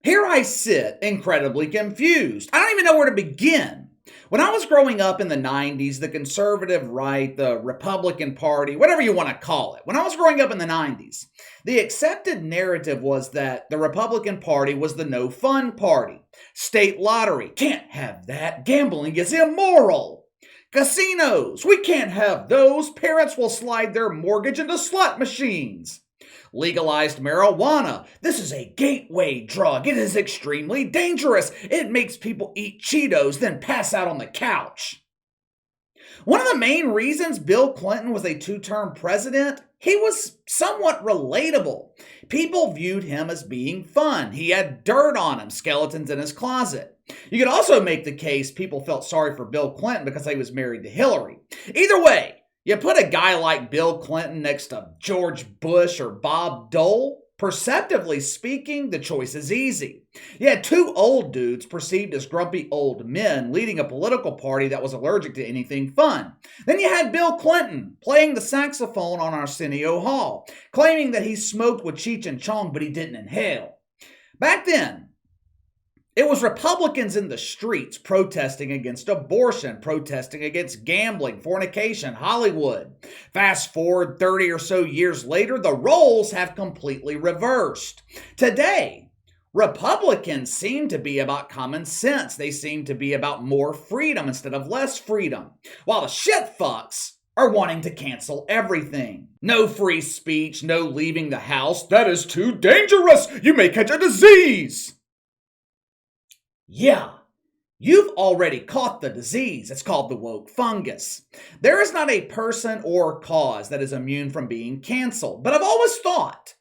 Here I sit, incredibly confused. I don't even know where to begin. When I was growing up in the 90s, the conservative right, the Republican Party, whatever you want to call it, when I was growing up in the 90s, the accepted narrative was that the Republican Party was the no fun party. State lottery, can't have that. Gambling is immoral. Casinos, we can't have those. Parents will slide their mortgage into slot machines. Legalized marijuana. This is a gateway drug. It is extremely dangerous. It makes people eat Cheetos, then pass out on the couch. One of the main reasons Bill Clinton was a two-term president, he was somewhat relatable. People viewed him as being fun. He had dirt on him, skeletons in his closet. You could also make the case people felt sorry for Bill Clinton because he was married to Hillary. Either way, you put a guy like Bill Clinton next to George Bush or Bob Dole, perceptively speaking, the choice is easy. You had two old dudes perceived as grumpy old men leading a political party that was allergic to anything fun. Then you had Bill Clinton playing the saxophone on Arsenio Hall, claiming that he smoked with Cheech and Chong but he didn't inhale. Back then, it was Republicans in the streets protesting against abortion, protesting against gambling, fornication, Hollywood. Fast forward 30 or so years later, the roles have completely reversed. Today, Republicans seem to be about common sense. They seem to be about more freedom instead of less freedom. While the shitfucks are wanting to cancel everything. No free speech, no leaving the house. That is too dangerous. You may catch a disease. Yeah, you've already caught the disease. It's called the woke fungus. There is not a person or cause that is immune from being canceled, but I've always thought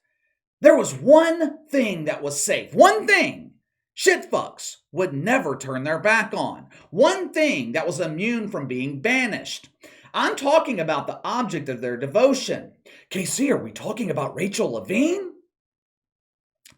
there was one thing that was safe. One thing shitfucks would never turn their back on. One thing that was immune from being banished. I'm talking about the object of their devotion. KC, are we talking about Rachel Levine?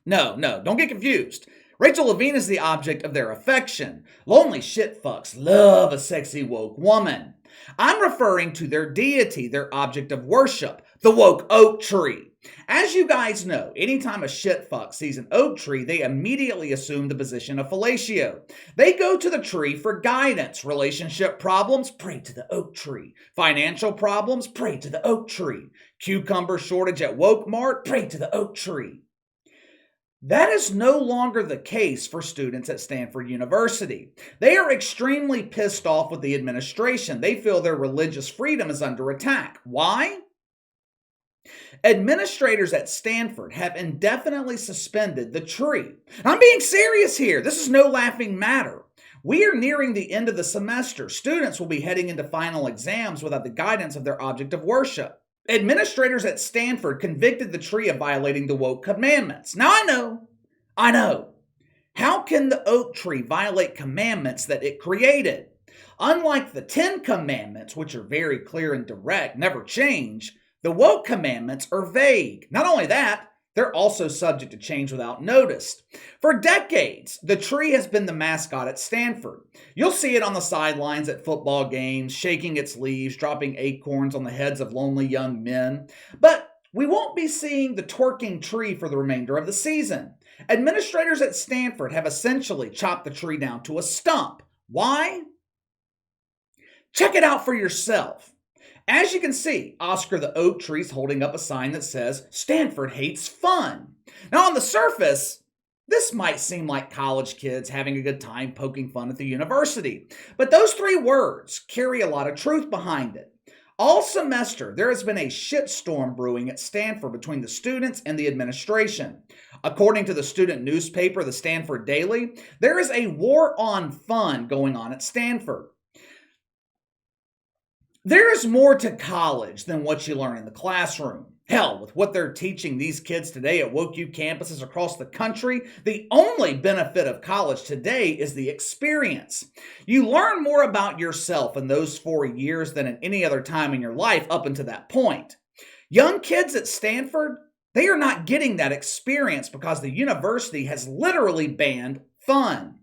No, don't get confused. Rachel Levine is the object of their affection. Lonely shitfucks love a sexy woke woman. I'm referring to their deity, their object of worship, the woke oak tree. As you guys know, anytime a shitfuck sees an oak tree, they immediately assume the position of fellatio. They go to the tree for guidance. Relationship problems, pray to the oak tree. Financial problems, pray to the oak tree. Cucumber shortage at Woke Mart, pray to the oak tree. That is no longer the case for students at Stanford University. They are extremely pissed off with the administration. They feel their religious freedom is under attack. Why? Administrators at Stanford have indefinitely suspended the tree. I'm being serious here. This is no laughing matter. We are nearing the end of the semester. Students will be heading into final exams without the guidance of their object of worship. Administrators at Stanford convicted the tree of violating the woke commandments. Now I know. How can the oak tree violate commandments that it created? Unlike the 10 commandments, which are very clear and direct, never change, the woke commandments are vague. Not only that, they're also subject to change without notice. For decades, the tree has been the mascot at Stanford. You'll see it on the sidelines at football games, shaking its leaves, dropping acorns on the heads of lonely young men. But we won't be seeing the twerking tree for the remainder of the season. Administrators at Stanford have essentially chopped the tree down to a stump. Why? Check it out for yourself. As you can see, Oscar the oak tree is holding up a sign that says, Stanford hates fun. Now on the surface, this might seem like college kids having a good time poking fun at the university, but those 3 words carry a lot of truth behind it. All semester, there has been a shitstorm brewing at Stanford between the students and the administration. According to the student newspaper, the Stanford Daily, there is a war on fun going on at Stanford. There is more to college than what you learn in the classroom. Hell, with what they're teaching these kids today at Woke U campuses across the country, the only benefit of college today is the experience. You learn more about yourself in those 4 years than at any other time in your life up until that point. Young kids at Stanford, they are not getting that experience because the university has literally banned fun.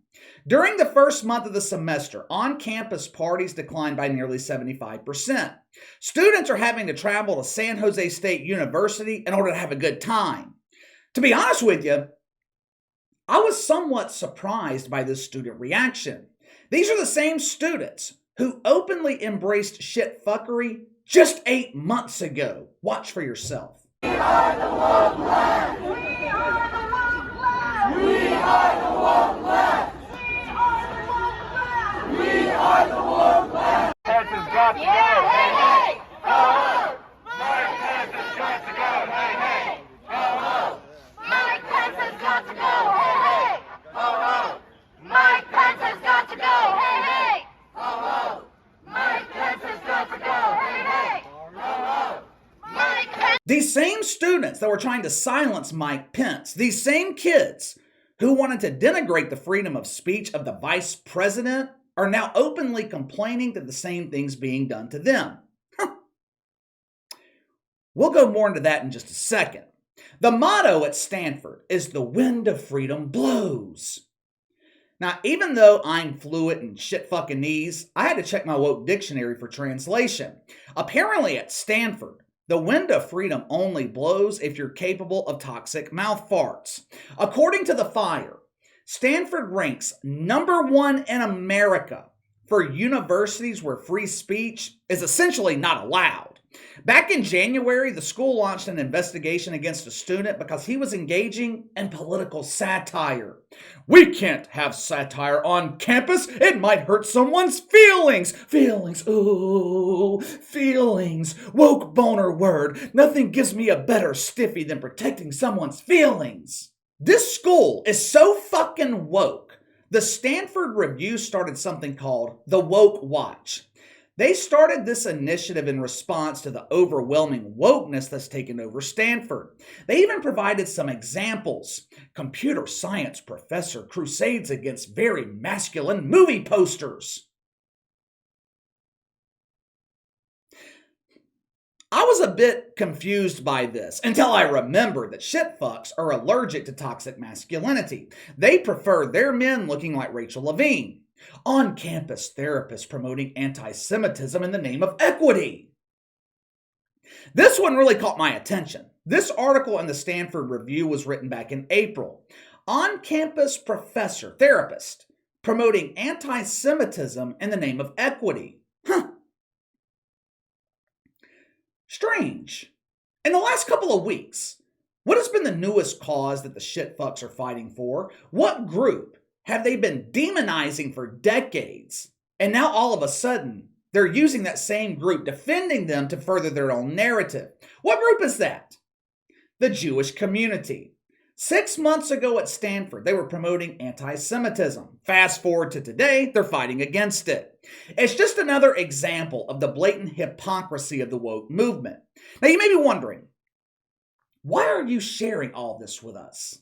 During the first month of the semester, on-campus parties declined by nearly 75%. Students are having to travel to San Jose State University in order to have a good time. To be honest with you, I was somewhat surprised by this student reaction. These are the same students who openly embraced shit fuckery just 8 months ago. Watch for yourself. We are the woke left. We are the woke left. We are the woke left. We are the woke left. Pence has got to go. Hey, hey. Ho, ho. Mike Pence has got to go. Hey, hey. Ho, ho. Mike Pence has got to go. Hey, hey. Ho, ho. Mike Pence has got to go. Hey, hey. Ho, ho. Mike Pence has got to go. Hey, hey. Ho, ho. Mike Pence. These same students that were trying to silence Mike Pence, these same kids who wanted to denigrate the freedom of speech of the vice president, are now openly complaining that the same thing's being done to them. We'll go more into that in just a second. The motto at Stanford is "The wind of freedom blows." Now, even though I'm fluent in shit-fucking-ese, I had to check my woke dictionary for translation. Apparently at Stanford, the wind of freedom only blows if you're capable of toxic mouth farts. According to The Fire, Stanford ranks #1 in America for universities where free speech is essentially not allowed. Back in January, the school launched an investigation against a student because he was engaging in political satire. "We can't have satire on campus. It might hurt someone's feelings." Feelings, ooh, feelings. Woke boner word. Nothing gives me a better stiffy than protecting someone's feelings. This school is so fucking woke. The Stanford Review started something called the Woke Watch. They started this initiative in response to the overwhelming wokeness that's taken over Stanford. They even provided some examples. Computer science professor crusades against very masculine movie posters. I was a bit confused by this until I remembered that shitfucks are allergic to toxic masculinity. They prefer their men looking like Rachel Levine. On-campus therapists promoting anti-Semitism in the name of equity. This one really caught my attention. This article in the Stanford Review was written back in April. On-campus professor, therapist, promoting anti-Semitism in the name of equity. Strange. In the last couple of weeks, what has been the newest cause that the shitfucks are fighting for? What group have they been demonizing for decades? And now all of a sudden, they're using that same group, defending them to further their own narrative. What group is that? The Jewish community. 6 months ago at Stanford, they were promoting anti-Semitism. Fast forward to today, they're fighting against it. It's just another example of the blatant hypocrisy of the woke movement. Now you may be wondering, why are you sharing all this with us?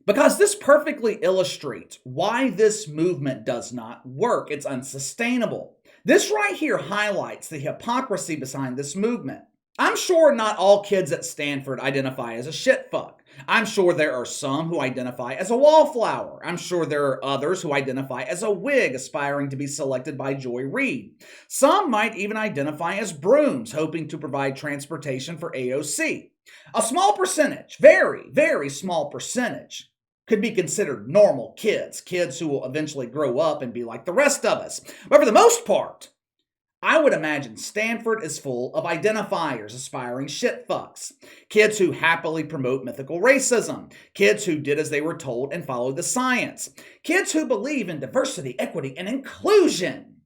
Because this perfectly illustrates why this movement does not work. It's unsustainable. This right here highlights the hypocrisy behind this movement. I'm sure not all kids at Stanford identify as a shitfuck. I'm sure there are some who identify as a wallflower. I'm sure there are others who identify as a wig aspiring to be selected by Joy Reid. Some might even identify as brooms, hoping to provide transportation for AOC. A small percentage, very, very small percentage, could be considered normal kids, kids who will eventually grow up and be like the rest of us. But for the most part, I would imagine Stanford is full of identifiers, aspiring shitfucks, kids who happily promote mythical racism, kids who did as they were told and followed the science, kids who believe in diversity, equity, and inclusion.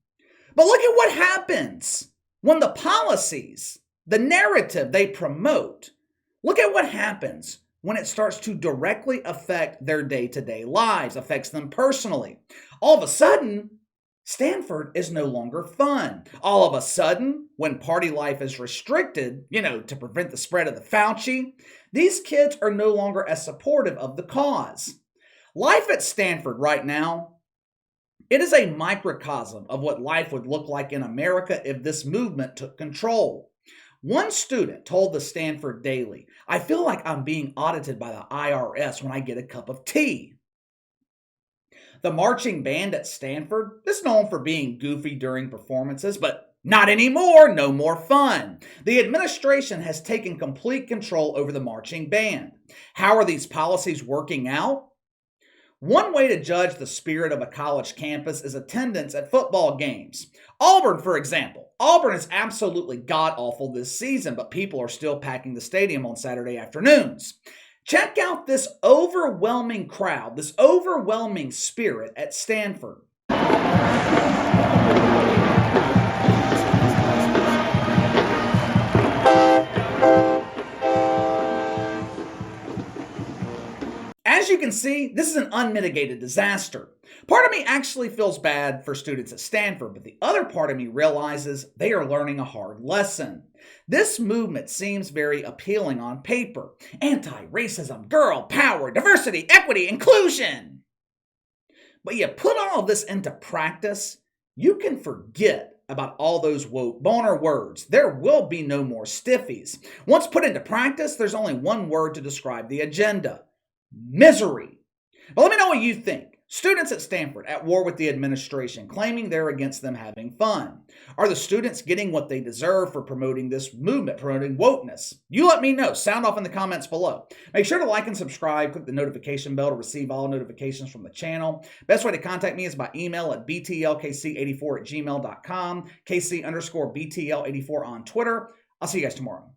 But look at what happens when the policies, the narrative they promote, look at what happens when it starts to directly affect their day-to-day lives, affects them personally. All of a sudden, Stanford is no longer fun. All of a sudden, when party life is restricted, to prevent the spread of the Fauci, these kids are no longer as supportive of the cause. Life at Stanford right now, it is a microcosm of what life would look like in America if this movement took control. One student told the Stanford Daily, "I feel like I'm being audited by the IRS when I get a cup of tea." The marching band at Stanford is known for being goofy during performances, but Not anymore, no more fun. The administration has taken complete control over the marching band. How are these policies working out? One way to judge the spirit of a college campus is attendance at football games. Auburn, for example. Auburn is absolutely god-awful this season, but people are still packing the stadium on Saturday afternoons. Check out this overwhelming crowd, this overwhelming spirit at Stanford. As you can see, this is an unmitigated disaster. Part of me actually feels bad for students at Stanford, but the other part of me realizes they are learning a hard lesson. This movement seems very appealing on paper. Anti-racism, girl power, diversity, equity, inclusion. But you put all of this into practice, you can forget about all those boner words. There will be no more stiffies. Once put into practice, there's only one word to describe the agenda. Misery. But let me know what you think. Students at Stanford at war with the administration, claiming they're against them having fun. Are the students getting what they deserve for promoting this movement, promoting wokeness? You let me know. Sound off in the comments below. Make sure to like and subscribe. Click the notification bell to receive all notifications from the channel. Best way to contact me is by email at btlkc84@gmail.com, KC_BTL84 on Twitter. I'll see you guys tomorrow.